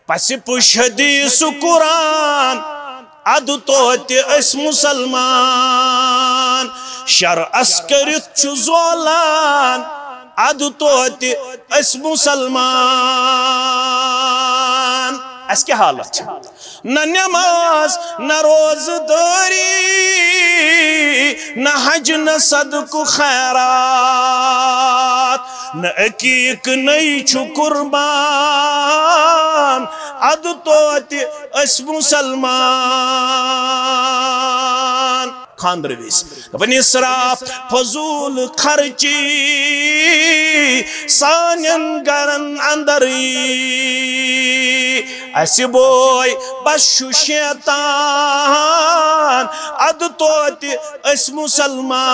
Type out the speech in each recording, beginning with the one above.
پسی پوش حدیث قرآن ادو توتی اس مسلمان شر اسکرت چو زولان ادو توتی اس مسلمان اس کی حالت نہ نماز نہ روز داری نہ حج نہ صدق خیرات نہ عقیق نئی چھو قربان ادو توتی اس مسلمان خاندر ویس دپن اسراف فضول خرچی سانین گرن اندری اسی بوئی بشو شیطان ادو توتی اس مسلمان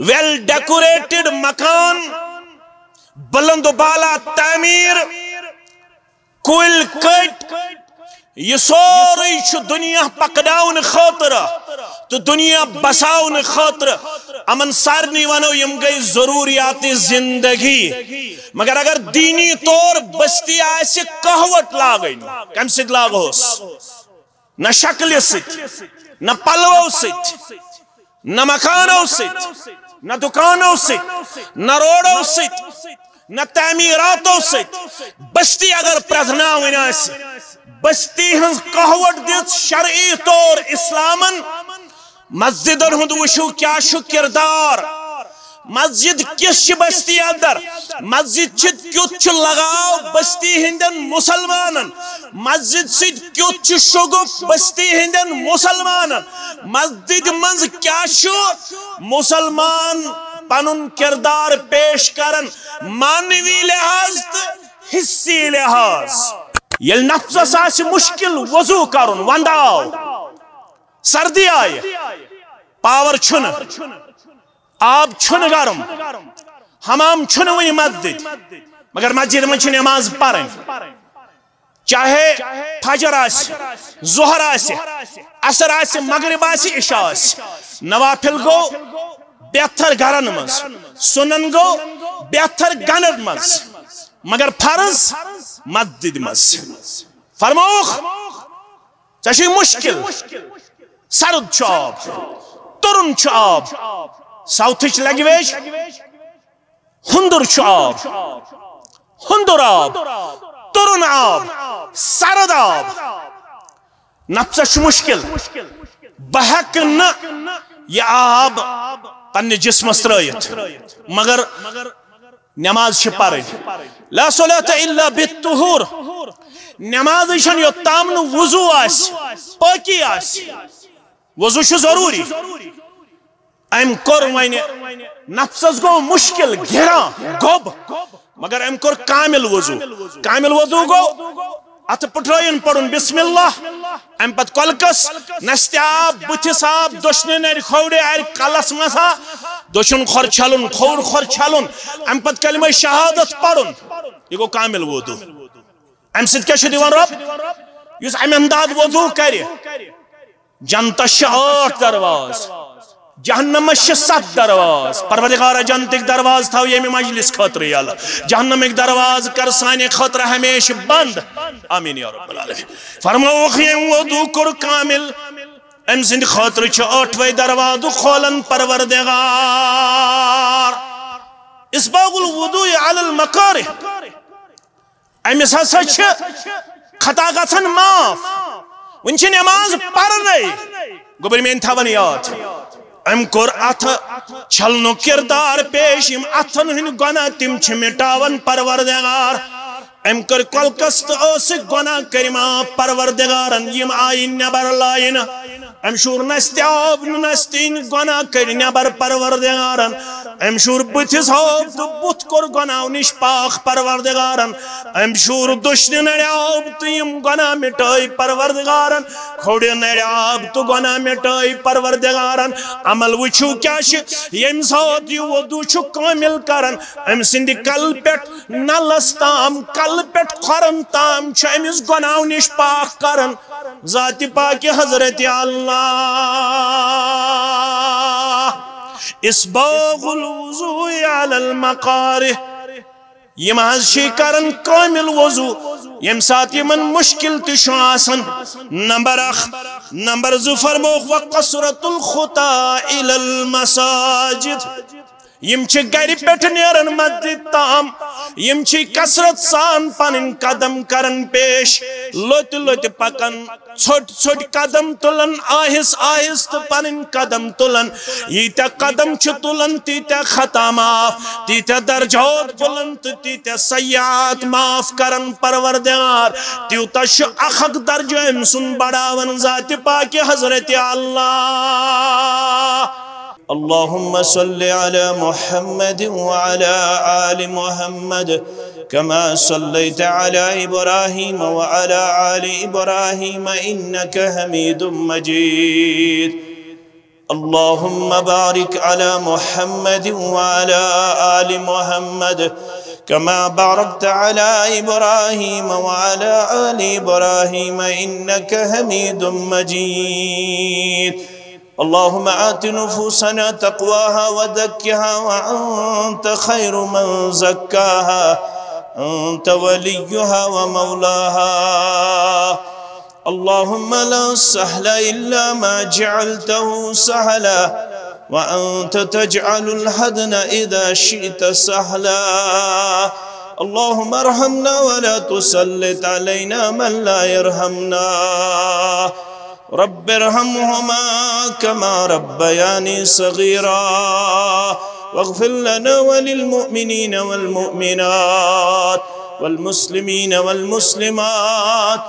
ویل ڈیکوریٹڈ مکان بلند و بالا تعمیر کل کٹ یہ سوری چھ دنیا پکڑاؤن خاطر تو دنیا بساؤن خاطر امن سارنی ونو یم گئی ضروریات زندگی مگر اگر دینی طور بستی آئیسی کہوٹ لاغین کم سید لاغوس نہ شکل ست نہ پلو ست نہ مکانو ست نہ دکانو ست نہ روڑو ست نہ تعمیراتو ست بستی اگر پرزناؤن آئیسی بستی ہنز کہوٹ دیت شرعی طور اسلامن مسجدن ہند وشو کیا شو کردار مسجد کس چھ بستی اندر مسجد چھ کیوت چھ لگاو بستی ہندن مسلمانن مسجد سید کیوت چھ شگف بستی ہندن مسلمانن مسجد منز کیا شو مسلمان پنن کردار پیش کرن مانوی لحاظ حصی لحاظ یل نفس آس مشکل وضو کرن ونداو سردی آئے پاور چھن آب چھن گرم حمام چھن وی مسجد مگر مسجد من چھ نماز پڑھن چاہے فجر آس ظہر آس عصر آس مغرب آس عشاء آس نوافل گو بہتر گرن مز سنن گو بہتر گنر مز مگر فرض مسجد مز فرموخ چشی مشکل سرد چاب ترن chaap ساؤتھچ language hinder chaap hinder آب ترن آب سرد آب نفسش مشکل بہک نہ یہ آب پنہ جسم ترائیت مگر نماز چھ پڑھن لا صلاة الا بالطہور نماز چھن یوتام نہ وضو آس پاکی آس وضو چھ ضروری ام کور وین نفسس گو مشکل گھرا گوب مگر ام کور کامل وضو گو ات پٹرائن پڑھن بسم اللہ ام پت کلکس نست آب بتس آب دشن نر کھوڑے آر کلس مسا دشن خور چھلن کھور خور چھلن ام پت کلمہ شہادت پڑھن یہ گو کامل وضو ام سید کیا چھ دیوان رب یس ام انداد وضو کرے جنتس چھ 8 درواز جہنمس چھ 7 درواز پروردگار جنتک دروازٕ تھاو ییٚمہِ مجلس خٲطرٕ یلہٕ جہنمک دروازٕ کر سانہِ خٲطرٕ ہمیشہ بند آمین یا رب العالمین فرمووُکھ ییٚمۍ وضو کوٚر کامل ام سند خاطر چھ 8وے دروازٕ کھولن پروردگار اسباغ الوضوء علی المکارہ امس ہسا چھ خطا گژھان معاف ون چھ نماز پرنے گوبر مین تھاون یاد ام کور اتھ چھلنو کردار پیش یم اتھن ہن گناہ تم چھ مٹاون پروردگار ام کر کلکس تو اس گناہ کرما پروردگارن یم آئین نبر لائن ام شور نستیاب نستین گناہ کر نبر پروردگارن ام شور بتس ہوب تو بت کر گناہ نش پاک پروردگارن ام شور دشن نڑیاب تو یم گناہ مٹائی پروردگارن کھوڑی نڑیاب تو گناہ مٹائی پروردگارن عمل وچھو کیا شی یم سات یو ودو چھو کامل کرن ام سندی کل پیٹ نلستام کل پیٹ خورن تام چھو امس گناہ نش پاک کرن ذات پاک حضرت اللہ اسباغ الوضوء على المقارہ یم حض کرن کامل وضو یم سات یمن مشکل تشو آسن نمبر 1 نمبر 2 فرموخ وقصرت الخطا الى المساجد یم چھ گھر پٹ نیرن مسجد تام یم چھ کثرت سان پنن قدم کرن پیش لوت لوت پکن چھوٹ چھوٹ قدم تلن آہس آہست پنن قدم تلن ییتا قدم چھ تلن تیتا خطا معاف تیتا درجات بلند تیتا سیئات معاف کرن پروردگار تیوتا چھ اخق درجہ امسن بڑاون ذات پاک حضرت اللہ اللهم صل على محمد وعلى آل محمد كما صليت على إبراهيم وعلى آل إبراهيم إنك حميد مجيد اللهم بارك على محمد وعلى آل محمد كما باركت على إبراهيم وعلى آل إبراهيم إنك حميد مجيد اللهم آت نفوسنا تقواها وزكها وأنت خير من زكاها أنت وليها ومولاها اللهم لا سهل إلا ما جعلته سهلا وأنت تجعل الحزن إذا شئت سهلا اللهم ارحمنا ولا تسلط علينا من لا يرحمنا رب ارحمهما كما ربياني صغيرا واغفر لنا وللمؤمنين والمؤمنات والمسلمين والمسلمات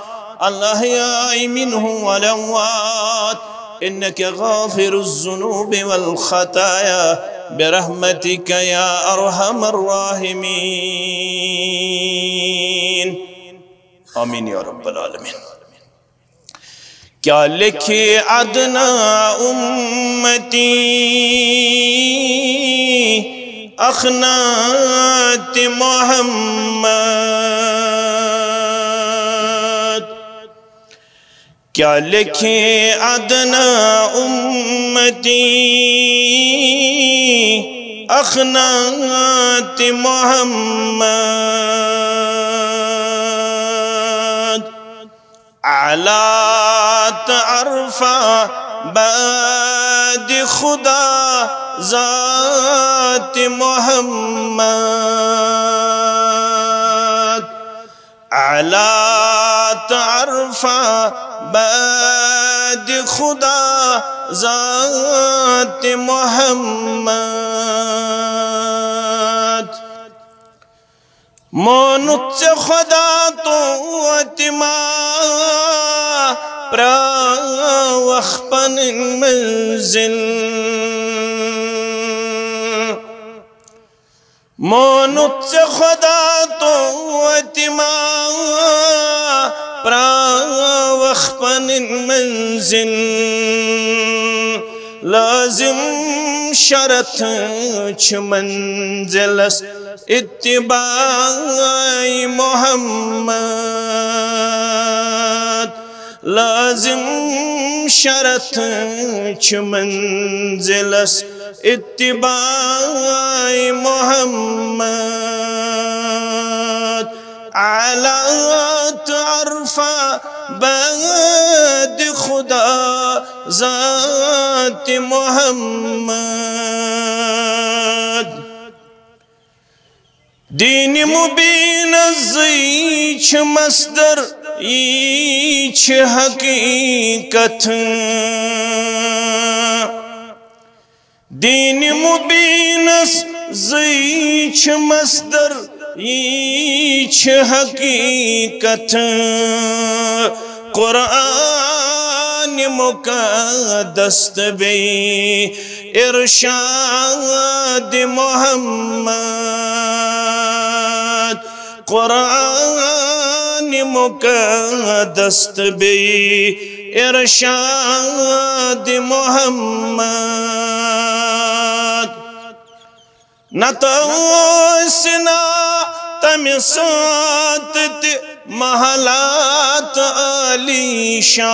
الأحياء منهم والأموات إنك غافر الذنوب والخطايا برحمتك يا أرحم الراحمين آمين يا رب العالمين کیا لکھی ادنا امتی اخنات محمد کیا لکھی ادنا امتی اخنات محمد علا تعرفا بعد خدا ذات محمد علا تعرفا بعد خدا ذات محمد مونت سے خدا تو اتما پرا وخپن منزل مونت سے خدا تو اتما پرا وخپن منزل لازم شرط چھ منزلس اتباع محمد لازم شرط چھ منزلس اتباع محمد علا تعرفا بعد خدا ذات محمد دین مبین زیچ مصدر ایچ حقیقت دین مبین زیچ مصدر ایچ حقیقت قرآن مقدس بی ارشاد محمد قرآن مقدس بی ارشاد محمد نتوسنا تمسات محلات علی شان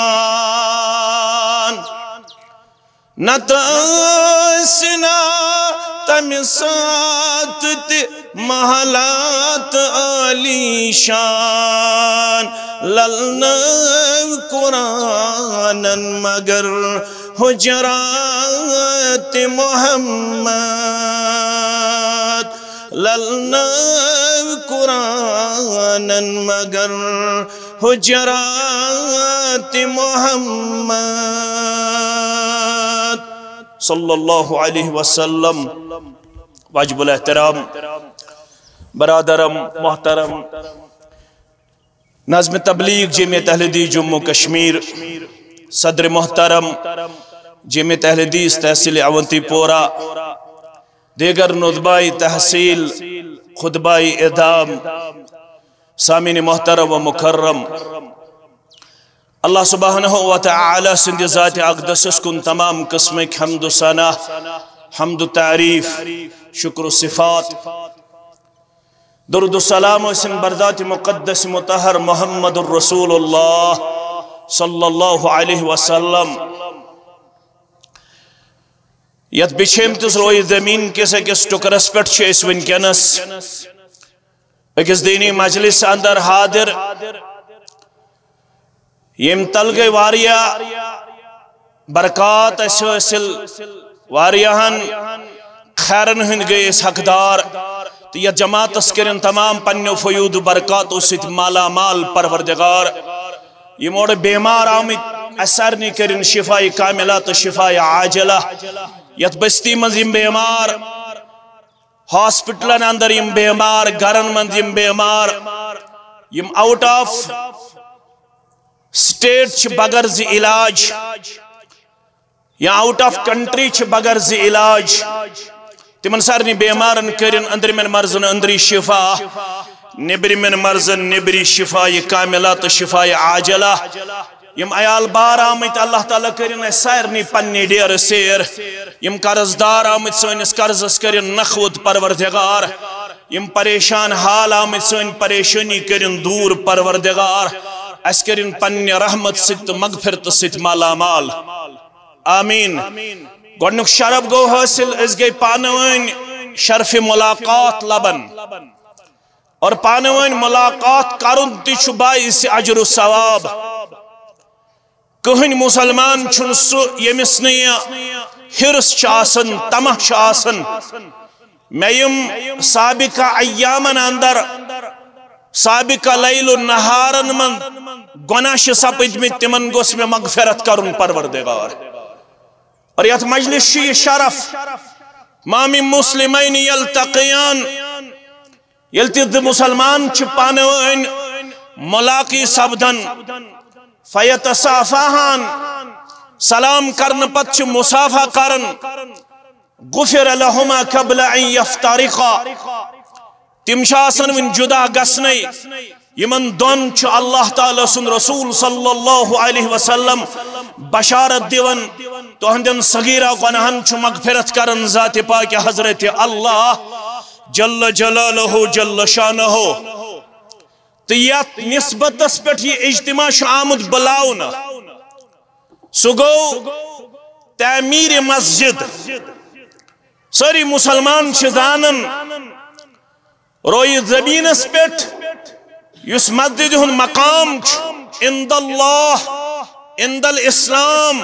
نتوسنا تم سات محلات عالی شان للنا قرآن مگر حجرات محمد للنا قرآن مگر حجرات محمد صلی اللہ علیہ وسلم. واجب الاحترام برادرم محترم نظم تبلیغ جمعیت اہل حدیث جموں کشمیر، صدر محترم جمعیت اہل حدیث تحصیل اونتی پورہ، دیگر نطبائی تحصیل خطبائی اعدام، سامعین محترم و مکرم، اللہ سبحانہ و تعالی سند ذات اقدس کن تمام قسم حمد و ثنا، حمد و تعریف، شکر و صفات، درود و سلام و اسم بردات مقدس مطہر محمد الرسول اللہ صلی اللہ علیہ وسلم. یت بچھیمتس روئی زمین کس اکس ٹکرس پٹ اس ونکینس اکس دینی مجلس اندر حاضر، یم تل گئی واریا برکات حاصل، واریاہن خیرن ہند گئی اس حقدار، تو یہ جماعت کرن تمام پنیو فیود برکات ست مالا مال پروردگار. یہ موڑ بیمار آمد اثر نی کرن شفاء کاملہ تو شفاء عاجلہ. یت بستی مز یم بیمار، ہاسپٹلن اندر یم بیمار، گرن مند یم بیمار، یم آؤٹ آف سٹیٹ چھ بغیر زی علاج یا آؤٹ آف کنٹری چھ بغیر زی علاج، تمن سارنی بیمارن کرن اندر من مرزن اندری شفا، نبری من مرزن نبری شفا کاملہ تو شفا عاجلہ. یم عیال بار آمت اللہ تعالیٰ کرن سارنی پنی ڈیر سیر، یم قرضدار آمت سونس قرضس کرن نخوت پروردگار، یم پریشان حال آمت سون پریشانی کرن دور پروردگار، اس کرن پنی رحمت ست مغفرت ست مالا مال. آمین. گوڑنک شرف گو حاصل، اس گئی پانوین شرف ملاقات لبن، اور پانوین ملاقات کرن تیچو باعث اجر و ثواب. کہن مسلمان چھن سو یمس نیا حرس چاسن تمہ چاسن. میم سابقہ ایامن اندر سابقہ لیل و نہارن من گناہ سپد میں تمن گوس میں مغفرت کرن پروردگار. اور یت مجلس شی شرف ما من مسلمین یلتقیان، یلتد مسلمان چھ پانوین ملاقی سبدن، فیتصافاہان سلام کرن پت چھ مصافہ کرن، غفر لہما قبل ان یفتارقا، تم شاسن من جدا گسنی، یمن دون چھ اللہ تعالیٰ سن رسول صلی اللہ علیہ وسلم بشارت دیون، تو ہندن صغیرہ گناہن چھ مغفرت کرن ذات پاک حضرت اللہ جل جلالہ جل شانہ. تیات نسبت اس پیٹ یہ اجتماع شامد بلاؤنا سگو تعمیر مسجد. ساری مسلمان شزانن روی زمین اس پیٹ یس مسجد ہن مقام عند اللہ، عند الاسلام،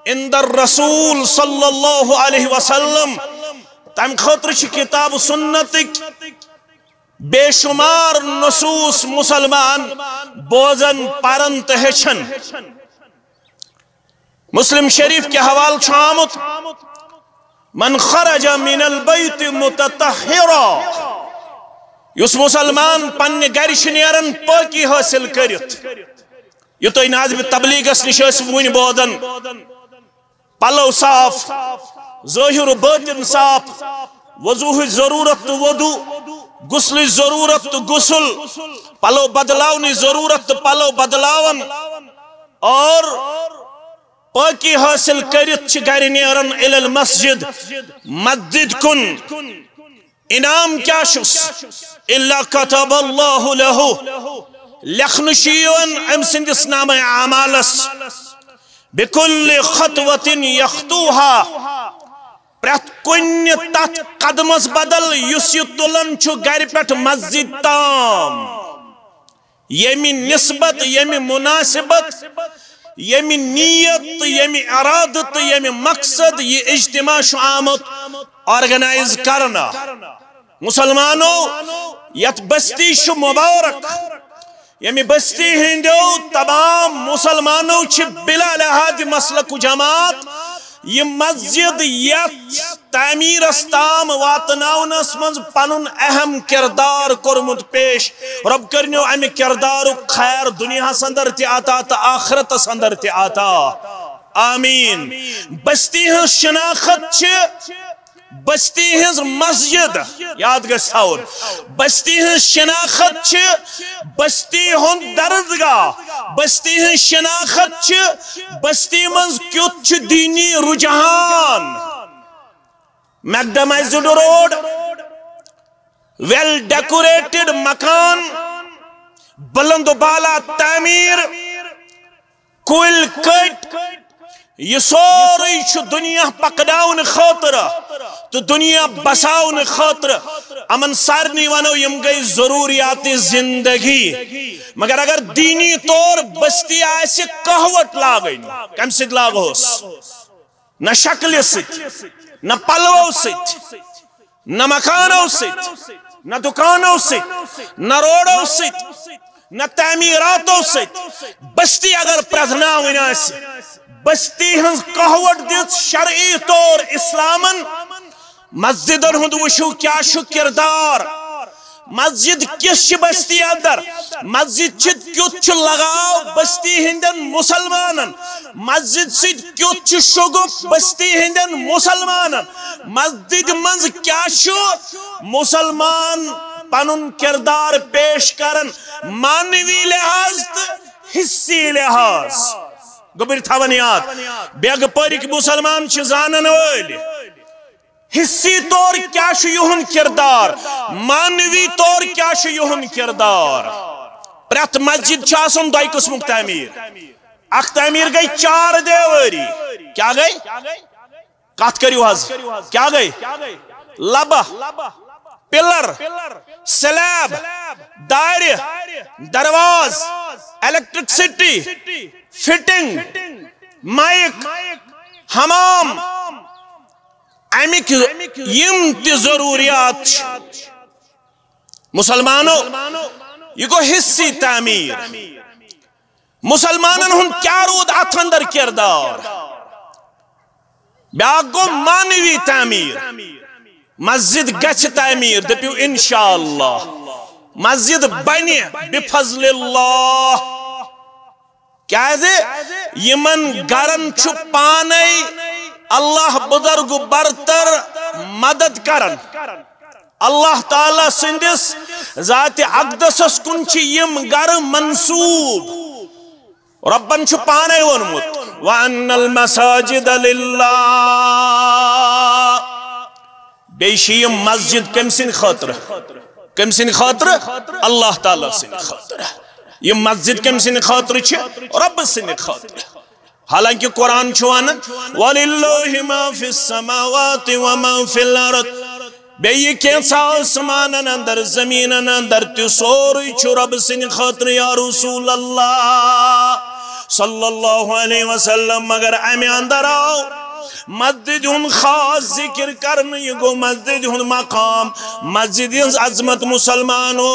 عند الرسول صلی اللہ علیہ وسلم. تم خطر چھ کتاب سنتک بے شمار نصوص مسلمان بوزن پرن تہچن. مسلم شریف کے حوال چھامت من خرج من البیت متطہرا، یس مسلمان پن گرش نیرن پاکی حاصل کرت. یہ تو ناظم تبلیغس نشاس ون بوزن پلو صاف، ظاہر و باطن صاف، وضوح ضرورت تو وضو، غسل ضرورت تو غسل، پلو بدلاونی ضرورت تو پلو بدلاون، اور پاکی حاصل کرت چھ گر نیرن الی المسجد، مسجد کن. انعام کیا شس الا کتب اللہ لہو، لکھن شیون ام سندس نام اعمالس بکل خطوت یخطوها، پرت کن تت قدمس بدل یس یہ تلن گر پہ مسجد تام یمی نسبت یمی مناسبت یمی نیت یمی ارادت یمی مقصد یہ اجتماع آمت آرگنائز کرنا مسلمانوں یت بستی مبارک یمی بستی ہندو تمام مسلمانوں بلا لحاظ مسلک جماعت یہ مسجد یت تعمیر استام واتناونس من پنن اہم کردار کورمت پیش رب کرنیو امی کردار خیر دنیا سندر تی آتا تا آخرت سندر تی آتا آمین بستی ہن شناخت بستی ہز مسجد یاد گھاؤن بستی ہز شناخت بستی ہن درزگاہ بستی ہز شناخت بستی منز کیوت دینی رجحان میکڈمائزڈ روڈ ویل ڈیکوریٹڈ مکان بلند و بالا تعمیر کل کٹ یہ سوری دنیا پکڑاؤن خاطر تو دنیا بساؤن خاطر امن سارنی ونو یم گئی ضروریات زندگی مگر اگر دینی طور بستی آئیسی قہوت لاغین کم سید لاغوس نہ شکل ست نہ پلو ست نہ مکانو ست نہ دکانو ست نہ روڑو ست نہ تعمیراتو ست بستی اگر پرزناؤن آئیسی بستی ہنز قہوت دیت شرعی طور اسلامن مسجدن ہند وشو کیا شو کردار مسجد کس بستی اندر مسجد چھ کیوت لگاو بستی ہندن مسلمانن مسجد سید کیوت شگف بستی ہندن مسلمانن مسجد منز کیا شو مسلمان پنن کردار پیش کرن مانوی لحاظ حصی لحاظ گبر تھاون یاد بیگ پرک مسلمان چھ زانن ولی حصی طور کیا شو یہن کردار مانوی طور کیا شو یہن کردار پرت مسجد چاسن دائی قسمک تعمیر اخ تعمیر گئی 4 دیواری کیا گئی کات کریو حض کیا گئی لبا پلر سلیب دائر درواز الیکٹرکسٹی فٹنگ مائک حمام امیک یم تی ضروریات مسلمانوں یہ گو حصی تعمیر مسلمانن ہن کیا رود ات اندر کردار بیاق گو مانوی تعمیر مسجد گچھ تعمیر دپیو انشاءاللہ مسجد بنی بفضل اللہ کیا ہے یمن گرن چھو پانی اللہ بزرگ برتر مدد کرن اللہ تعالیٰ سندس ذات اقدسس کن چھ یم گر منصوب ربن چھو پانی ونمت وَأَنَّ الْمَسَاجِدَ لِلَّهِ بیشی یم مسجد کم سن خاطر کم سن خاطر اللہ تعالیٰ سن خاطر یہ مسجد کم سن خاطر چھ رب سن خاطر حالانکہ قرآن چھوانا وَلِلَّهِ مَا فِي السَّمَاوَاتِ وَمَا فِي الْأَرْضِ بیئی کینسا آسمانن اندر زمینن اندر تی سوری چھو رب سن خاطر یا رسول اللہ صلی اللہ علیہ وسلم مگر امی اندر آؤ مسجد ہن خاص ذکر کرنے یہ گو مسجد ہن مقام مسجد ہن عظمت مسلمانو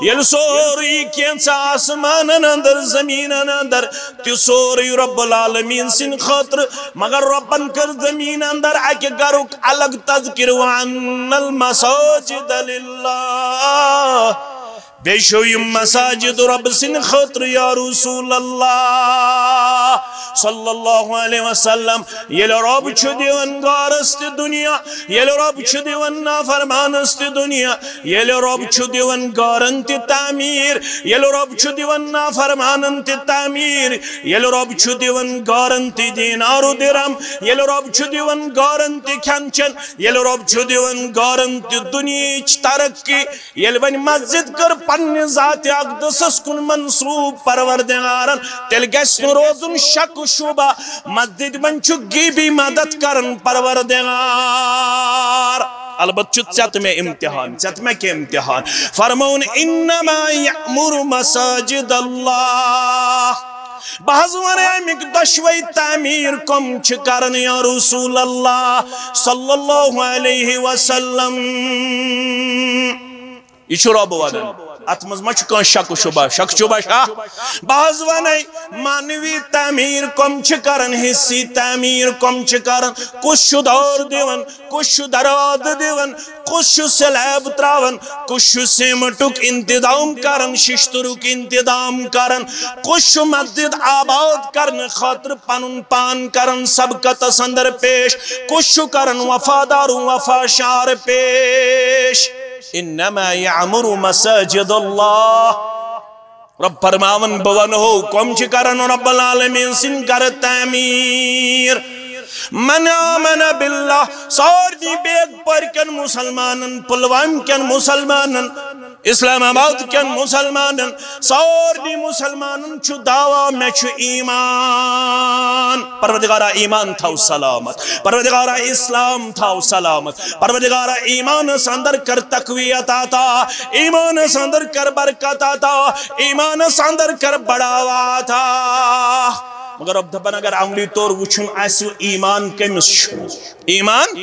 یل سوری کینسا آسمانن اندر زمینن اندر تی سوری رب العالمین سن خاطر مگر ربن کر زمین اندر آکے گروک الگ تذکر وَعَنَّ الْمَسَاجِدَ لِلَّهِ بے شویم مساجد رب سن خاطر یا رسول اللہ صلی اللہ علیہ وسلم یہ رب چھو دیون گارست دنیا یہ رب چھو دیون نافرمانست دنیا یہ رب چھو دیون گارنت تعمیر یہ رب چھو دیون نافرماننت تعمیر یہ رب چھو دیون گارنت دینار و درم یہ رب چھو دیون گارنت کھنچن یہ رب چھو دیون گارنت دنیا ترقی یہ ون مسجد کر پنہ ذات اقدسس کن منصوب پروردگارن تیل گژھِ نہٕ روزُن شک شبہ مسجد من چھُ غیبی مدد کرن پروردگار البت چھُ میں امتحان میں کے امتحان فرمون انما یأمر مساجد اللہ بہز ون امک دشوئی تعمیر کم کرن یا رسول اللہ صلی اللہ علیہ وسلم یہ رب ونان ات مز کان شک شبہ شاہ بہز ون مانوی تعمیر کم کرن حصی تعمیر کم کرن کس دور دیون کس دراد دیون کس سلیب تراون کس سیمٹک انتظام کرن ششترک انتظام کرن کس مسجد آباد کرن خاطر پنن پان کرن سبقت اندر پیش کس کرن وفادار وفاشار پیش انما یعمر مساجد اللہ رب فرماون بونہو کم کرن رب العالمین سن کر تعمیر من آمن باللہ ساری بیگ پر کن مسلمانن پلوام کن مسلمانن اسلام آباد کن مسلمانن ساری مسلمانن چھو دعویٰ میں چھو ایمان پروردگارہ ایمان تھاو سلامت پروردگارہ اسلام تھاو سلامت پروردگارہ ایمان ساندر کر تقویت آتا ایمان ساندر کر برکت آتا ایمان ساندر کر بڑھاوا آتا مگر رب دپن اگر عملی طور وچھن ایسو ایمان کمس شو ایمان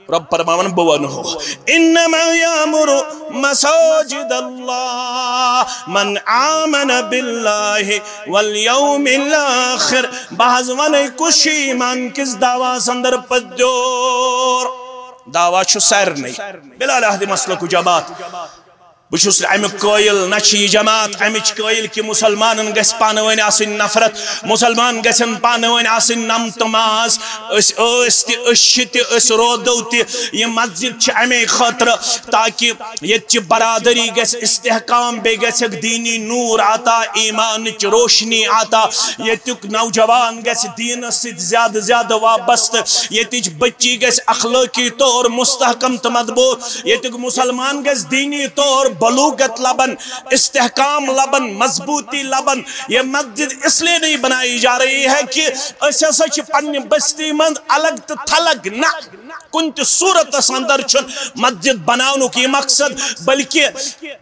رب فرماون بونہو انما یامر مساجد اللہ من آمن باللہ والیوم الاخر بحض ونی کش ایمان کس دعویٰ سندر پدیور دعویٰ چھو سیر نہیں بلا لحظی مسلک جماعت بچھوس امیک قائل نچی جماعت امیچ قائل کہ مسلمانن گس پانوین آسن نفرت مسلمان گسن پانوین آسن نمتماز اس رودو تی یہ مسجد چھ امی خطر تاکہ یہ چھ برادری گس استحکام بے گس دینی نور آتا ایمان چھ روشنی آتا یہ تک نوجوان گس دین سے زیادہ زیادہ وابست یہ تک بچی گس اخلاقی طور مستحکم تمدبوت یہ تک مسلمان گس دینی طور بلوغت لبن استحکام لبن مضبوطی لبن یہ مسجد اس لیے نہیں بنائی جا رہی ہے کہ ایسا سچ پنی بستی مند الگ تھلگ نہ کنت صورت اندر چھن مسجد بناونو کی مقصد بلکہ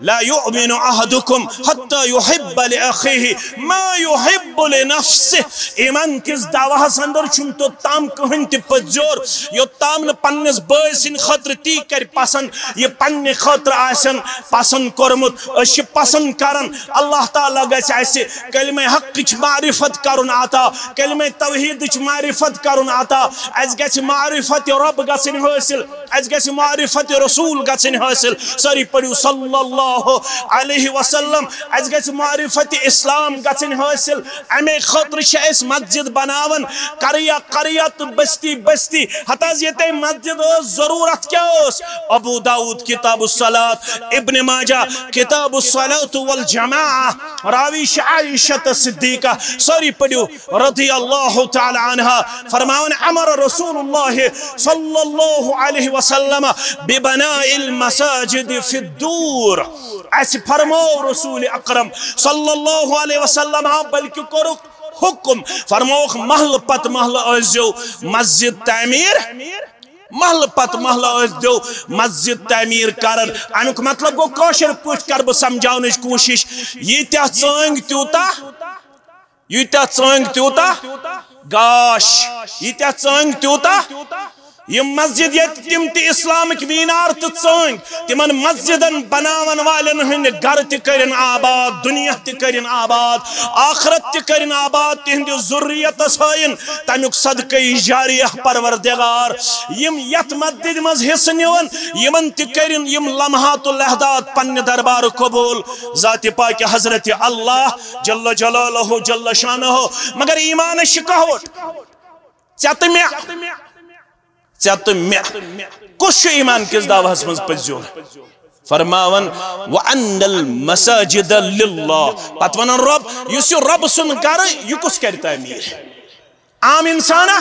لا یؤمن احدکم حتی یحب لأخیہ ما یحب لنفسه ایمان کس دعویٰ اندر چھن تو تام کہنت پجور یہ تام پنس بائسن خطر تی کر پسند یہ پنی خطر آسن پسند کرمت اش پسند کرن اللہ تعالیٰ گیس ایسے کلمہ حق کچھ معرفت کرن آتا کلمہ توحید کچھ معرفت کرن آتا ایس گیس معرفت رب گسن حاصل ایس گیس معرفت رسول گسن حاصل ساری پڑھو صلی اللہ علیہ وسلم ایس گیس معرفت اسلام گسن حاصل امی خطر شیس مسجد بناون قریہ قریت بستی بستی حتی یہ مسجد ضرورت کیا اس ابو داود کتاب الصلاة ابن ماجہ کتاب الصلاة والجماعة راویش عائشة صدیقہ ساری پڑھو رضی اللہ تعالی عنہ فرماون امر رسول اللہ صلی اللہ علیہ وسلم ببناء المساجد فی الدور ایسی فرمو رسول اکرم صلی اللہ علیہ وسلم بلکہ کرو حکم فرموخ محل پت محل ازیو مسجد تعمیر محل پت محل ازیو مسجد تعمیر کرن امیک مطلب گو کوشر پوچھ کر بہ سمجھاونچ کوشش یہ تیہ ژٲنٛگۍ تیوتا گاش یہ تیہ ژٲنٛگۍ تیوتا یہ مسجد یہ تم تی اسلامک مینار تو ژٲنٛگۍ تمن مسجدن بناون والن ہند گھر تہ کرن آباد دنیا تہ کرن آباد آخرت تہ کرن آباد تہند ذریت ہائن تمیک صدقہ جاریہ پروردگار یم یت مسجد مز حصہ نون یمن تہ کرن یم لمحات اللحظات پنہ دربار قبول ذات پاک حضرت اللہ جل جلالہ جل شانہ مگر ایمان شکاوٹ ژت میں کس ایمان کس دعویٰ مز پزیور فرماون وَأَنَّ الْمَسَاجِدَ لِلَّهِ پت ونن رب یس رب سن گر یہ کس کر تعمیر عام انسانا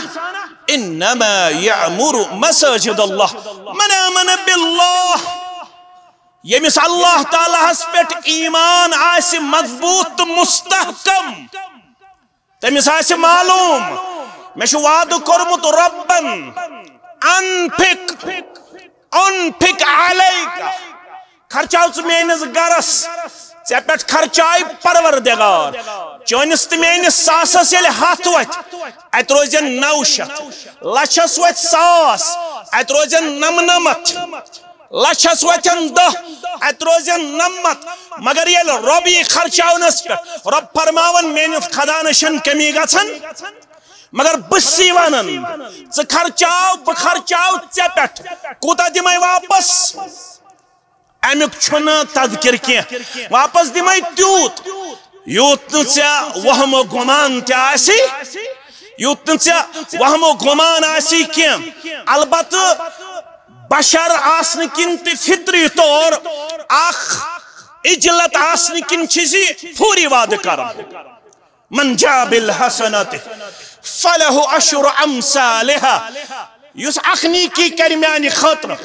انما یعمر مساجد اللہ من آمن باللہ یمس اللہ تعالیٰ ہس پہ ایمان آسی مضبوط مستحکم تمس آسی معلوم میں شو وعد کرمت ربن انفق علیکا خرچاو ژٕ میٲنِس گرس ژےٚ پٮ۪ٹھ خرچاے پروردگار چٲنِس تہٕ میٲنِس ساسس ییٚلہِ ہتھ وتھِ اتہِ روزن 900 لچھس وتھِ 100 اتہِ روزن 99 لچھس وتھن 10 اتہِ روزن 99 مگر ییٚلہِ رۄب یی خرچاونس پٮ۪ٹھ رۄب فرماون میٲنِس خدانس چھنہٕ کمی گژھان مگر بسی ونن ژٕ خرچاو بہٕ خرچاو ژےٚ پٮ۪ٹھ کوٗتاہ دِمے واپس امیُک چھُنہٕ تذکر کینٛہہ واپس دِمے تیوٗت یوٗت نہٕ ژےٚ وہمو گُمان تہِ آسی یوٗت نہٕ ژےٚ وہمو گُمان آسی کینٛہہ البتہٕ بشر آسنہٕ کِنۍ تہِ فطری طور اکھ اجلت آسنہٕ کِنۍ چھِ زِ فوری وعدٕ کران من جاء بالحسنة فله عشر امثالها یُس اکھ نیکی کرِ میانہِ خٲطرٕ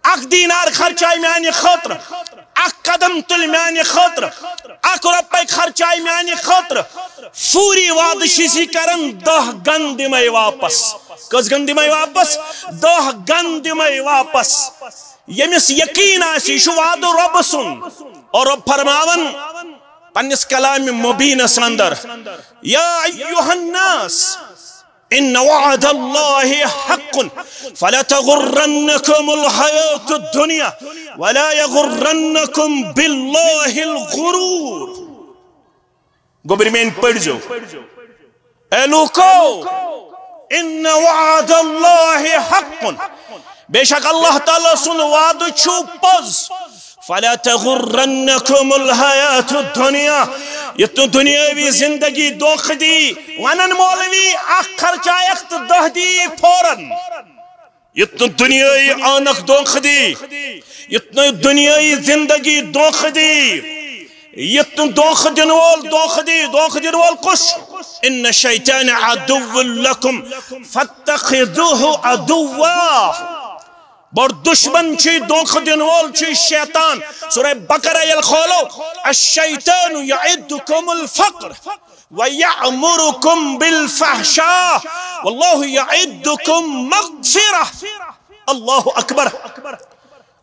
اکھ دینار خرچاے میانہِ خٲطرٕ اکھ قدم تُلہِ میانہِ خٲطرٕ اکھ رۄپے خرچاے میانہِ خٲطرٕ فوری وعدٕ چھِ زِ کران 10 گن دِمے واپس کٔژ گن دِمے واپس 10 گن دِمے واپس ییٚمِس یقیٖن آسہِ یہِ چھُ وعدٕ رۄبہٕ سُنٛد اور رۄب فرماون پنس کلام مبینس اندر یا ایوہ الناس ان وعد اللہ حق فلا تغرنکم الحیاة الدنیا ولا یغرنکم باللہ الغرور گوبر میں پڑھ جو اے لوکو ان وعد اللہ حق بے شک اللہ تعالیٰ سن وعد چھو پز فلا تغرنکم الحیاة الدنیا یہ تو دنیاوی زندگی دوخ دی ونن مولوی اخ خرچائک تو 10 دی فوراً یہ تو دنیاوی آنک دوخ دی یہ تو دنیاوی زندگی دوخ دی یہ تو دوخ دنوال کش ان شیطان عدو لکم فاتخذوه عدوا بڑ دشمن چی دونخ دنوال چی شیطان سورہ بقرہ یل کھولو الشیطان یعدکم الفقر ویعمرکم بالفحشاء واللہ یعدکم مغفرہ اللہ اکبر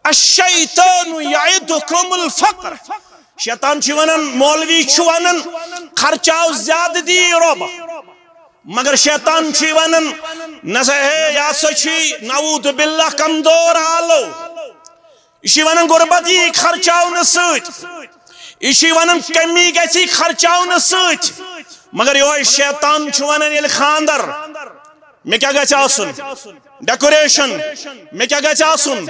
الشیطان یعدکم الفقر شیطان چی ونن مولوی چی ونن خرچاو زیاد دی رب مگر شیطان چی ونن نسا ہے یا سچی نعوذ باللہ کمدور آلو اسی ونن غربتی خرچاو نسوچ اسی ونن کمی گیسی خرچاو نسوچ مگر یہ شیطان چی ونن یل خاندر میں کیا گیسی آسن ڈیکوریشن میں کیا گیسی آسن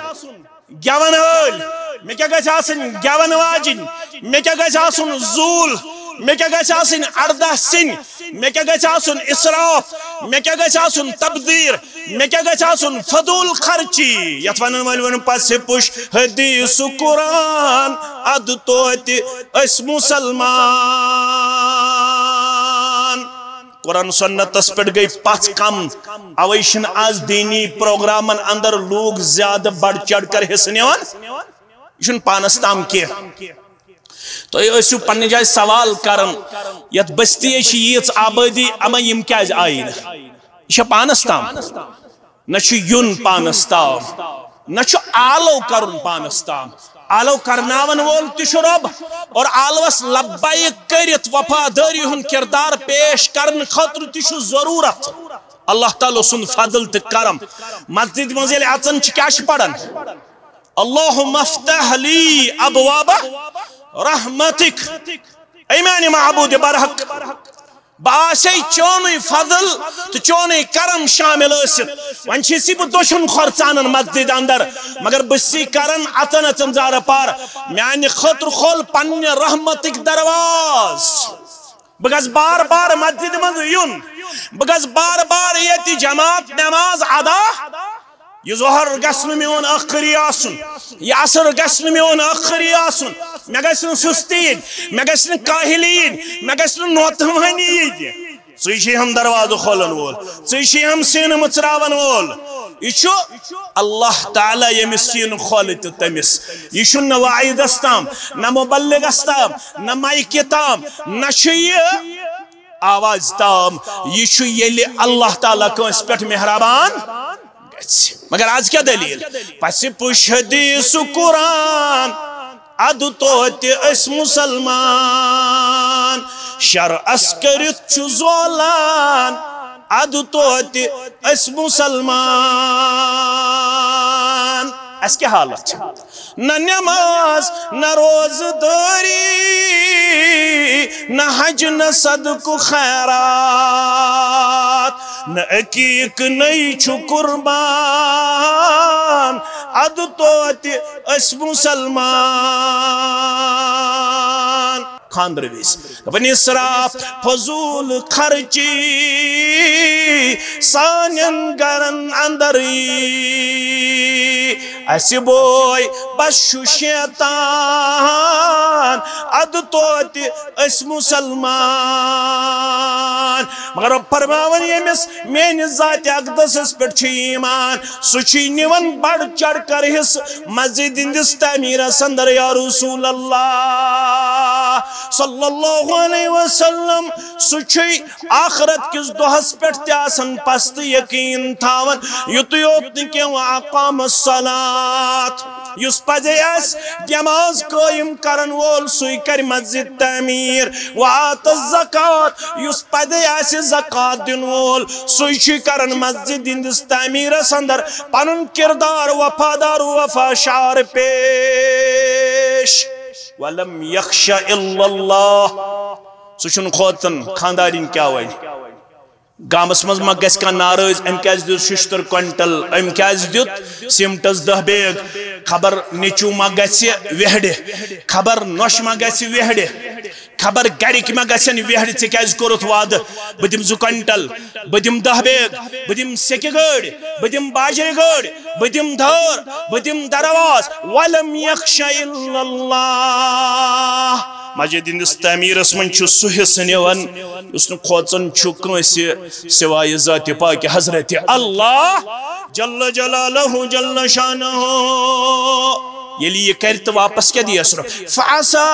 گیون ہول میں کیا گیسی آسن گیون واجن میں کیا گیسی آسن زول میں کیا گیسی آسن اردہ سن میں کیا گیسی آسن اسراف میں کیا گیسی آسن تبذیر میں کیا گیسی آسن فضول خرچی یتوانن والون پاس پوش حدیث قرآن عدتوت اس مسلمان قرآن سنت اس پر گئی پاس کم اویشن آز دینی پروگرامن اندر لوگ زیادہ بڑھ چڑھ کر حسنیوان یشن پانستام کیا تو یہ پنہ جائے سوال کرن یت بستی یہ آبادی اما یم کیا آئین یہ پانستام نہ یون پانستام نہ آلو کرن پانستام آلو کرناون وول تش رب اور آلوس لبیک کرت وفاداری ہن کردار پیش کرن خاطر تش ضرورت اللہ تعالی سن فضل تہ کرم مسجد منزل اچن کیا پڑھن اللہم افتح لی ابواب رحمتک اے میانی معبود برحق باسی چونی فضل تو چونی کرم شامل اسد وانچی سی بو دوشن خورچانن مسجد اندر مگر بسی کرن اتن اتن زار پار میانی خطر خول پنی رحمتک درواز بگز بار بار مسجد من یون بگز بار بار یتی جماعت نماز ادا یہ ظہر گسن میون آخری آسن یہ عصر گسن میون آخری آسن میں گسن سستین میں گسن کاہلین میں گسن نوتمانی ژی ہم دروازہ کھولن وول ژی ہم سین مچراون وول یہ اللہ تعالیٰ یمس سین کھول تو تمس یہ نہ وعیدس تام نہ مبلغس تام نہ مائکہ تام نہ آواز تام یہ یلی اللہ تعالیٰ کنس پہ مہربان مگر آج کیا دلیل پس پوش حدیث قرآن اد توت اس مسلمان شرعس کرت چھ زولان اد توت اس مسلمان اس کیا حالت نہ نماز نہ روز داری نہ حج نہ صدق خیرات نہ عقیق نہیں چھو قربان اد توت اس مسلمان خاندر ویس دپن اسراف فضول خرچی سانین گرن اندری ایسی بوئی بشو شیطان اد توت اس مسلمان مگر فرماون یمس مین ذات اقدس اس پر چھ ایمان سچی نیون بڑھ چڑھ کر حص مسجد ہندس تعمیر اندر یا رسول اللہ صلی اللہ علیہ وسلم سچی آخرت کس دہس پہ تیاسن پست یقین تھاون یتو یوتن کے وعقام الصلاة یس پزے اس نماز قائم کرن وول سوی کر مسجد تعمیر وعات الزکات یس پزے اس زکات دن وول سوی چھ کرن مسجد ہندس تعمیر اندر پنن کردار وفادار وفاشار پیش ولم یخش الا اللہ سوچن خوتن خاندارین کیا وی گامس مز ما گس کا ناراض ام کیاز دیت 76 کوئنٹل ام کیاز دیت سیمٹس 10 بیگ خبر نیچو ما گس وہڑے خبر نوش ما گس وہڑے خبر گرک ما گسن وہڑے ژے کیاز کورت وعدہ بدم 2 کوئنٹل بدم 10 بیگ بدم سیکہ گاڑ بدم باجر گاڑ بدم دھار بدم درواز ولم یخش الا اللہ مسجد ہندس تعمیرس من سہ حصہ نوان اس کھوژان کنس سوائے ذات پاک حضرت اللہ جل جلالہ جل شانہ یلی یہ کرت واپس کیا دیا سر فعسا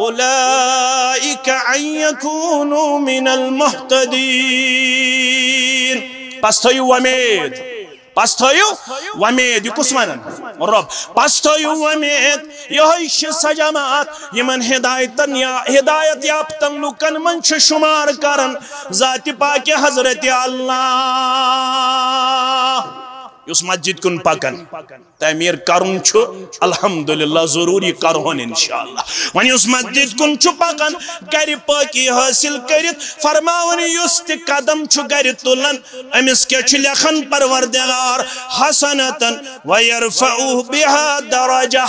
اولئک ان یکونوا من المہتدین پس تھیو امید پس تھیو ومید یہ کس ونن رب پس تھیو ومید یہ سجامات یمن ہدایت یافتن لکن من شمار کرن ذات پاک حضرت اللہ اس مسجد کن پکن تعمیر کرن چھو الحمدللہ ضروری کرہن انشاءاللہ ونی اس مسجد کن چھو پکن گر پاکی حاصل کرت فرماون یست قدم چھو گر تلن امس کے چھ لکھن پروردگار حسنتن ویرفعوه بها درجہ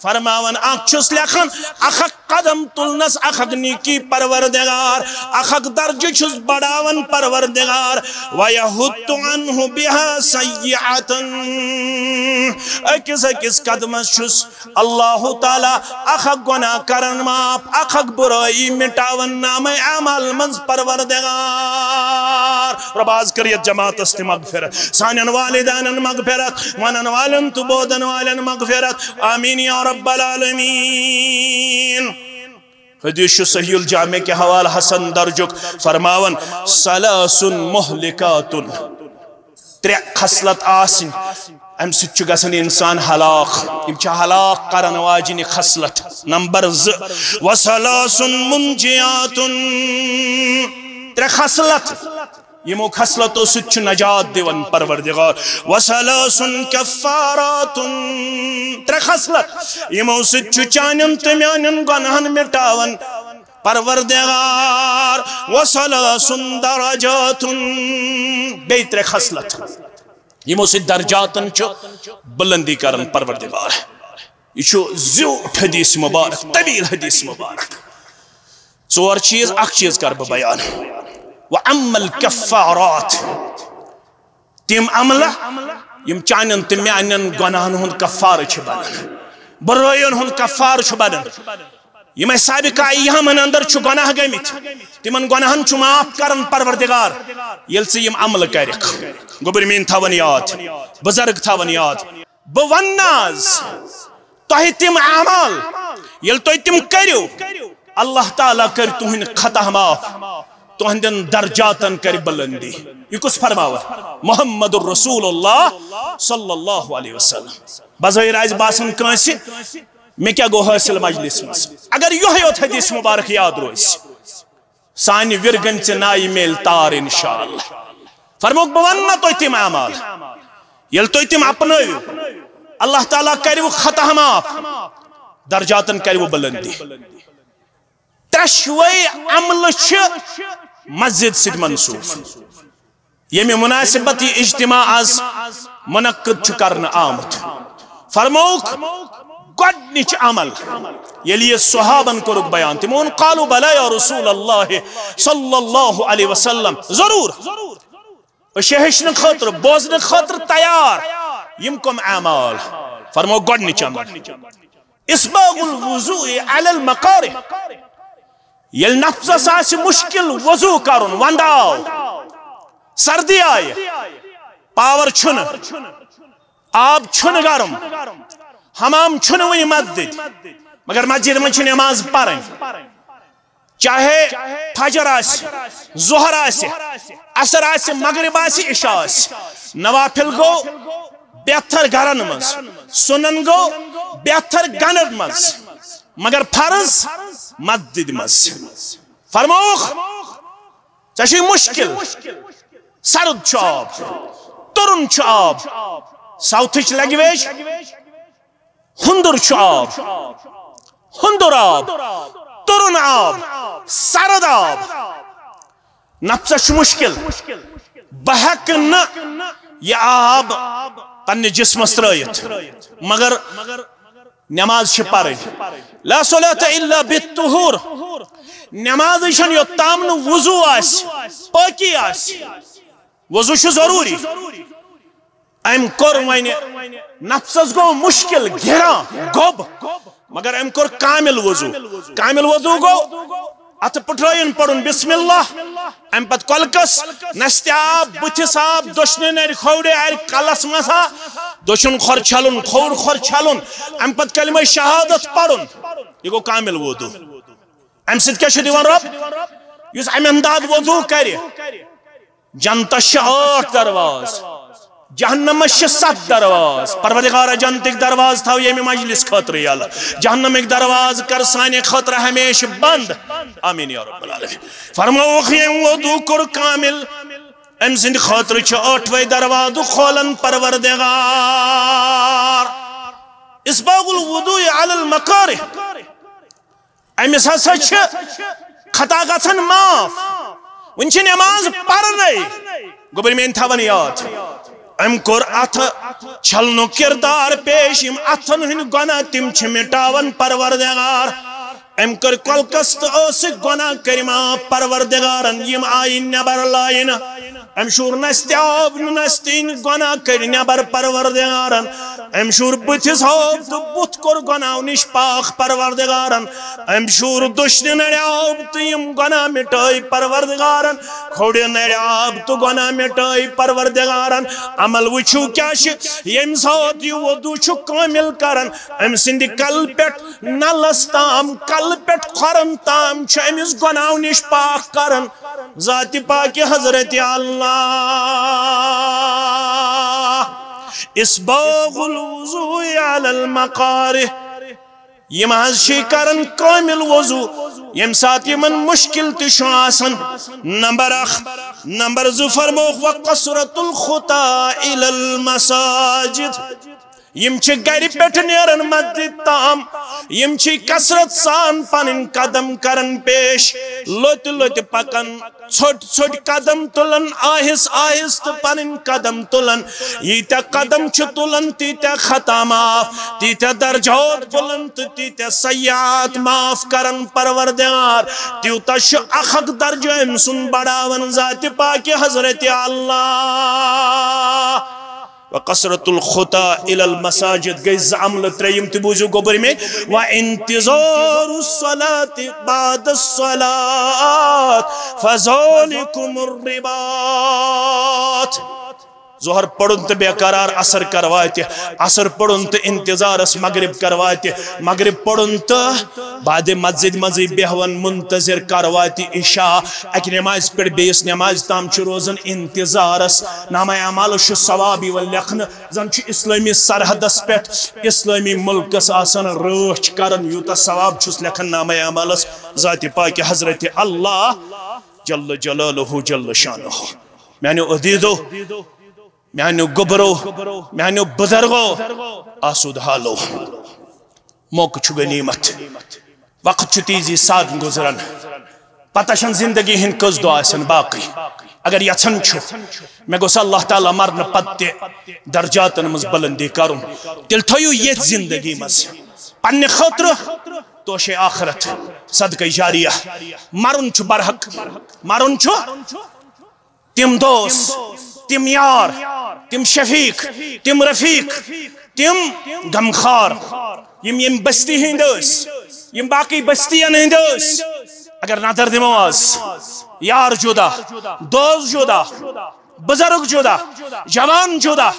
فرماون چھس لکھن اخک قدم تلنس اخک نیکی پروردگار اخک درج چھس بڑاون پروردگار ویہت عنہ بها سیعتن اکس اکس قدمس چھس اللہ تعالی اخک گناہ کرن ماپ اخک برائی مٹاون نام عمل منز پروردگار رباز کریت جماعت است مغفرت سانن والدان مغفرت ونن والن تبودن والن مغفرت آمین یا رب العالمین حدیث صحیح الجامع کے حوال حسن درجک فرماون ثلاث مہلکات 3 خصلت آسن ام ست گژھان انسان ہلاک یم چھ ہلاک کرن واجن خصلت نمبر 2 وثلاث منجیات 3 خصلت یمو خصلتو ست نجات دیون پروردگار وثلاث کفارات 3 خصلت یمو ست چانن تمیانن گناہن مٹاون پروردگار وثلاث درجات بی 3 خصلت یمو ست درجاتن چھ بلندی کرن پروردگار یہ زیوٹ حدیث مبارک طویل حدیث مبارک 4 چیز اخ چیز کر بیان وَأَمَّا الْكَفَّارَاتِ تِم عملہ یم چانن تم میانن گناہن ہند کفار چھ بنن برائین ہند کفار چھ بنن یم سابقہ ایامن اندر چھ گناہ گمت تمن گناہن چھ معاف کرن پروردگار یل سے یم عمل کرک گوبر مین تھاون یاد بزرگ تھاون یاد بہ وناز تہ تم اعمال یل تہ تم کرو اللہ تعالیٰ کر تہند خطا معاف تہندن درجاتن کر بلندی یہ کس فرماور محمد الرسول اللہ صلی اللہ علیہ وسلم بظاہر آج باسن کنسی میں کیا گو حاصل مجلس مز اگر یہ یوت حدیث مبارک یاد روز سانی ورگن چ نائی میل تار انشاءاللہ فرموک بوانا تو تم اعمال یل تو تم اپنو اللہ تعالیٰ کرو خطا معاف درجاتن کرو بلندی ترشوی عمل چھ مسجد سید منصوف یمی مناسبت یہ اجتماع از منعقد چھ کرنا آمد فرموک گۄڈنِچ عمل یلی یہ صحابن کرک بیان تمون قالوا بلا یا رسول اللہ صلی اللہ علیہ وسلم ضرور شہشن خطر بوزن خطر تیار یم کم اعمال فرمو گۄڈنِچ عمل اسباغ الوضوء علی المقارح یل نفسس آس مشکل وضو کرن ونداو سردی آئے پاور چھن آب چھن گرم حمام چھن وی مسجد مگر مسجد میں چھن نماز پڑھن چاہے فجر آس ظہر آس عصر آس مغرب آس عشاء آس نوافل گو بہتر گھرن مز سنن گو بہتر گنر مز مگر فرض مسجد مز فرموخ چشی مشکل سرد چھ آب ترن چھ آب ساؤتھچ لینگویج ہندر چھ آب ہندر آب ترن آب سرد آب نفسش مشکل بہک نہ یہ آب پنہ جسمس ترائیت مگر نماز چھ پڑھن لا صلاة الا بالطہور نماز چھن یوتام نہ وضو آس پاکی آس وضو چھ ضروری ام کور وین نفسس گو مشکل گھرا گوب مگر ام کور کامل وضو گو ات پٹرائن پڑھن بسم اللہ ام پت کلکس نست آب بتس آب دشن نر کھوڑے ار کلس مسا دشن خور چھلن کھوڑ خور چھلن ام پت کلمہ شہادت پڑھن یہ گو کامل وضو ام سید کیا دیوان رب یس ام انداد وضو کر جنتس 8 درواز جہنمس 7 درواز پروردگار جنتک درواز تھاو یہ مجلس خاطر یالا جہنمک دروازہ کر سانے خاطر ہمیشہ بند آمین یا رب العالمین فرموخ یہ وضو کر کامل ام سند خاطر چھ 8 دروازہ کھولن پروردگار اسباغ الوضوء علی المقارح امس ہسا چھ خطا گژھن معاف ون چھ نماز پرنے گوبر مین تھاون یاد ام کور اتھ چھلنو کردار پیش یم اتھن ہن گناہ تم چھ مٹاون پروردگار ام کر کلکس تو اس گناہ کرما پروردگارن یم آئی نبر لائن ام شور نستیاب نستین گناہ کر نبر پروردگارن ام شور بتس ہوب تو بت کر گناہ نش پاک پروردگارن ام شور دشن نڑیاب تو یم گناہ مٹائی پروردگارن کھوڑی نڑیاب تو گناہ مٹائی پروردگارن عمل وچھو کیا یم سات یو وضو چھو کامل کرن ام سند کل پیٹ نلستام کل پیٹ خورن تام چھ امس گناہ نش پاک کرن ذات پاک حضرت اللہ اسباغ الوضوء علی المقارح یم حض چھ کرن کامل وضو یم سات یمن مشکل تشو آسن نمبر 2 فرموخ وقصرت الخطا الى المساجد یم چھ گھر پیٹھ نیرن مسجد تام یم چھ کثرت سان پنن قدم کرن پیش لوت لوت پکن چھوٹ چھوٹ قدم تلن آہس آہست پنن قدم تلن ییتا قدم چھ تلن تیتا خطا معاف تیتا درجات بلند تیتا سیئات معاف کرن پروردگار تیوتا چھ اخق درجہ امسن بڑاون ذات پاک حضرت اللہ وقصرت الخطا الى المساجد گئی عمل تریم تبوزو گوبر میں وانتظار الصلاة بعد الصلاة فذلكم الرباط ظہر پڑھن تو بے قرار عصر کرواتے عصر پڑھن تو انتظارس مغرب کرواتے مغرب پڑھن تو بعد مسجد مزی بیہون منتظر کرواتے عشاء اک نماز پڑھ بیس نماز تام چھ روزن انتظارس نامہ اعمال چھ ثوابی و لکھن زن چھ اسلامی سرحدس پہ اسلامی ملکس آسان رچ کرن یوتا ثواب چھس لکھن نامہ اعمالس ذات پاک حضرت اللہ جل جلالہ جل شانہ میانو عزیزو میانو گبرو میانو بزرگو آسود حالو موقع چھ غنیمت وقت چھ تیزی ساتھ گزرن پتہ چھن زندگی ہن کس دو آسن باقی اگر یژھن چھ میں گوس اللہ تعالی مرن پتہ درجاتن مز بلندی کرن تیل تھیو یہ زندگی مز پنہ خاطر توش آخرت صدقہ جاریہ مرن چھ برحق مرن چھ تم دوست تم یار تم شفیق تم رفیق تم غمخار یم بستی ہندس یم باقی بستیاں ہندس اگر نظر دمو آز یار جدا دوست جدا بزرگ جدا جوان جدا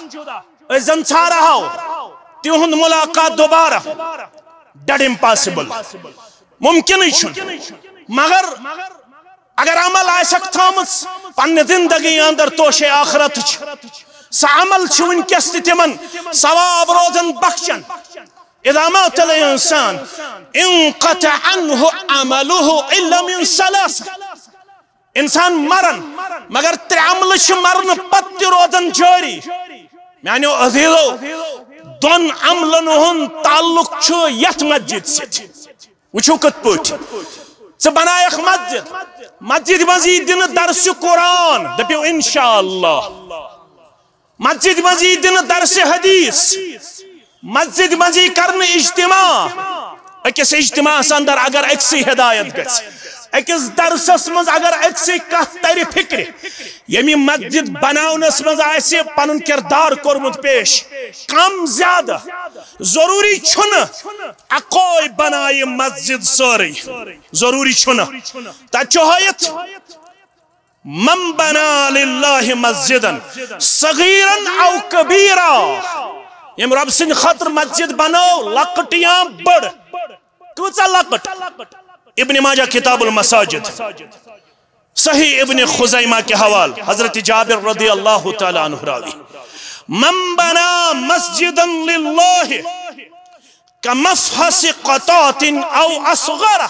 زن ژھارا ہو تہند ملاقات دوبارہ ڈیڈ امپاسبل ممکن ہی چھن مگر اگر عمل آسک تھامس پنہ زندگی اندر توش آخرت سا عمل چھ ونکس تمن ثواب روزن بخشن اذا مات الانسان انقطع عنه عمله الا من ثلاث انسان مرن مگر تر عمل چھ مرن پت روزن جاری میانو عزیزو دون عملن ہن تعلق چھ یت مسجد ست وچھو کت پٹ ژٕ بنایکھ مسجد مسجد مزید دن درس قرآن دپیو انشاءاللہ مسجد مزید دن درس حدیث مسجد مزید کرن اجتماع اکس اجتماع اندر اگر اکسی ہدایت گژھِ اکس درسس مز اگر اکسی کتھ تری فکر یمی مسجد بناونس مز آسہِ پنن کردار کورمت پیش کم زیادہ ضروری چھن اکوئی بنائی مسجد سوری ضروری چھن تچوہیت من بنا للہ مسجدا صغیرا او کبیرا یم رب سن خطر مسجد بناو لکٹیاں بڑ کچا لکٹ ابن ماجہ کتاب المساجد صحیح ابن خزیمہ کے حوال حضرت جابر رضی اللہ تعالیٰ عنہ راوی من بنا مسجدا للہ کمفحص قطات او اصغر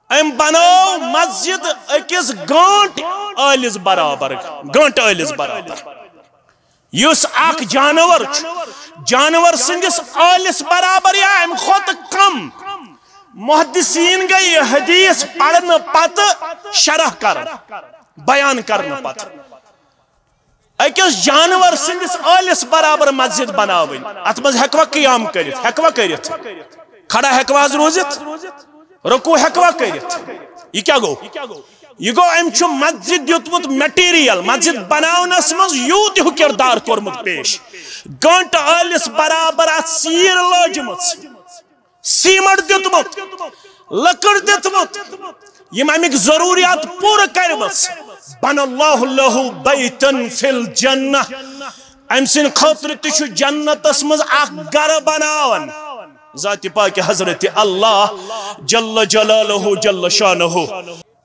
ام بناو مسجد اکس گانٹ آلس برابر گانٹ آلس برابر یس اک جانور سندس آلس برابر یا ام خود کم محدثین گئی حدیث پڑھن پت شرح کرن بیان کرن پت اکس جانور سندس آلس برابر مسجد بناوین ات مز ہکوا قیام کرت ہکوا کرت کھڑا ہکوا روزت رکوع ہکوا کرت یہ کیا گو یہ گو ام چھ مسجد دیتمت میٹیریل مسجد بناونس مز یوت ہو کردار کورمت پیش گانٹ آلس برابر ات سیر لوجمت سیمٹ دیتمت لکڑ دیتمت یم امک ضروریات پورا کرمس بن اللہ لہ بیتن فی الجنہ ام سن خاطر تہ جنتس مز اخ گھر بناون ذات پاک حضرت اللہ جل جلالہ جل شانہ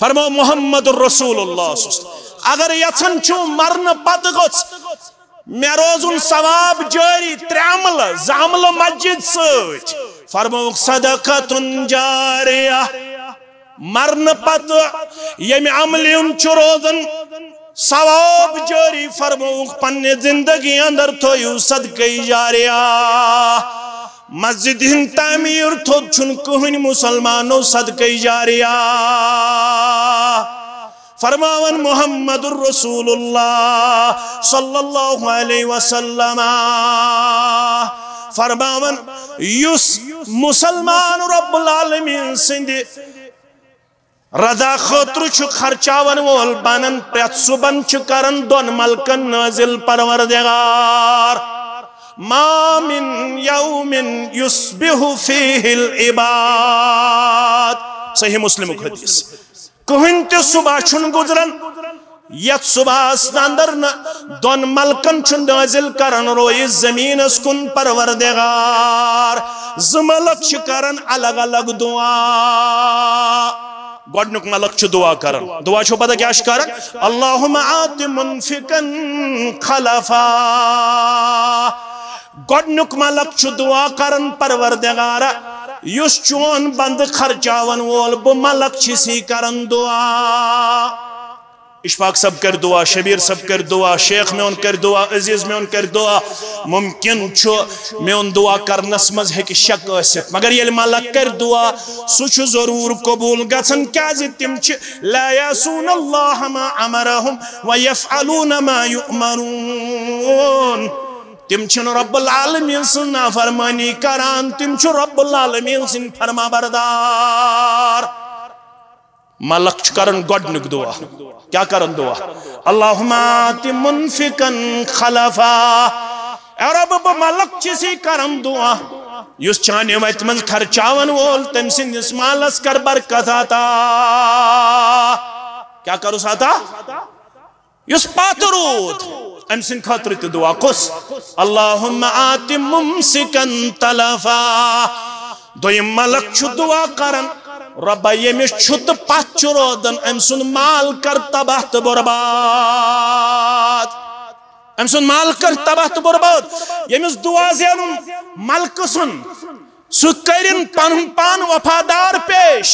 فرمو محمد رسول اللہ اگر یژھن چھو مرن پتہ گوژ مے روزن ثواب جاری ترعمل زعمل مسجد سۭتۍ فرمو صدقۃ جاریہ مرن پتہ یم عملین چھ روزن ثواب جاری فرمو پنہ زندگی اندر تھویو صدقہ جاریہ مسجد ہن تعمیر تھوت چھن کہن مسلمانو صدقہ جاریہ فرماون محمد الرسول اللہ صلی اللہ علیہ وسلم فرماون یس مسلمان رب العالمین سند رضا خاطر چھ خرچاون وول بنن پرت صبن چھ کرن دون ملکن نازل پروردگار ما من یوم یصبح فیہ العباد صحیح مسلم حدیث کہن تے صبح چھن گزرن یت صبح اندر دون ملکن چھ نازل کرن روی زمین اس کن پروردگار زملک چھ کرن الگ الگ دعا گوڑنک ملک چھ دعا کرن دعا چھو پتہ کیا کرن اللہم آت منفقن خلفا گوڑنک ملک چھ دعا کرن پروردگار یس چون بند خرچاون وول بو ملک چھ کرن دعا اشفاق سب کر دعا شبیر سب کر دعا شیخ میں ان کر دعا عزیز میں ان کر دعا ممکن چھو میں ان دعا کرنس مز ہے کہ شک اسف مگر یہ ملک کر دعا سوچ ضرور قبول گژھن کیازِ تم چھ لا یعصون اللہ ما امرہم ویفعلون ما یؤمرون تم چھن رب العالمین سن نافرمانی کران تم چھ رب العالمین سن فرما بردار ملک چھ کرن گوڑنک دعا کیا کرن دعا اللہم آت منفقن خلفا اے رب با ملک چیسی کرن دعا یس چانی ویت من خرچاون وول تم سن اس مالس کر برکت آتا کیا کرو ساتا یس پاترود ام سن خاطرت دعا کس اللہم آت ممسکن تلفا دویم ملک چھ دعا کرن ربا یمس چھت پچ رودن ام سن مال کر تباہ تو برباد ام سن مال کر تباہ تو برباد یمس دعا زینن ملک سن سو کرن پن پان وفادار پیش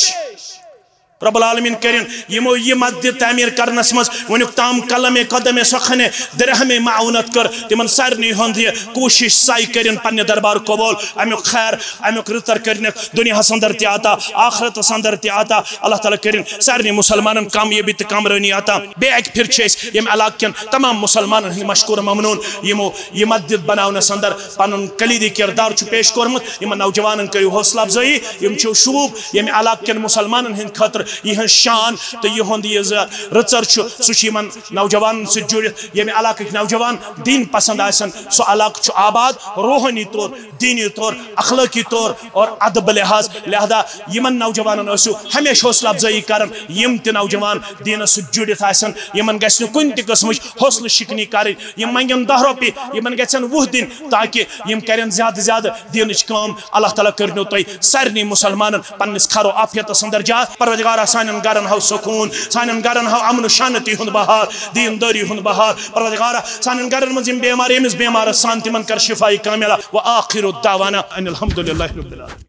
رب العالمین کرن یمو یہ مسجد تعمیر کرنس مز ونیک تام قلم قدم سخن درہم معاونت کر تمن سارنی ہند یہ کوشش سائی کرن پنہ دربار قبول امیک خیر امیک رتر کرن دنیا سندر تی آتا آخرت سندر تی آتا اللہ تعالیٰ کرن سارنی مسلمانن کامیابی تو کامرانی آتا بے ایک پھر چیس یم علاقہ تمام مسلمانن ہند مشکور ممنون یمو یہ مسجد بناون سندر پنن کلیدی کردار چھ پیش کورمت یم نوجوانن کریو حوصلہ افزائی یم چھ شوب یم علاقہ مسلمانن ہند خاطر یہ شان تو یہ رچر سن نوجوان سے جڑت یمہ علاقہ نوجوان دین پسند آسن سو علاقہ آباد روحانی طور دینی طور اخلاقی طور اور ادب لحاظ لہذا یمن نوجوان ہمیشہ حوصلہ افزائی کرن یم تہ نوجوان دینس سے جڑت آسن یمن گژھِ نہٕ کُنہِ تہِ قسمٕچ حوصلہ شکنی کریں یم منگن 10 رۄپیہِ یمن گژھن 20 دن تاکہ یم کرن زیادہ زیادہ دینچ کام اللہ تعالیٰ کرنو تُہۍ سارنٕے مسلمانن پننس خرو عافیتس اندر جا پروردگار سانن گرن ہاو سکون سانن گرن ہاو امن و شانتی ہند بہار دینداری ہند بہار پروردگار سانن گرن مز بیمار امس بیمار سان تمن کر شفائی کاملہ وآخر الدعوانا ان الحمدللہ رب العالمین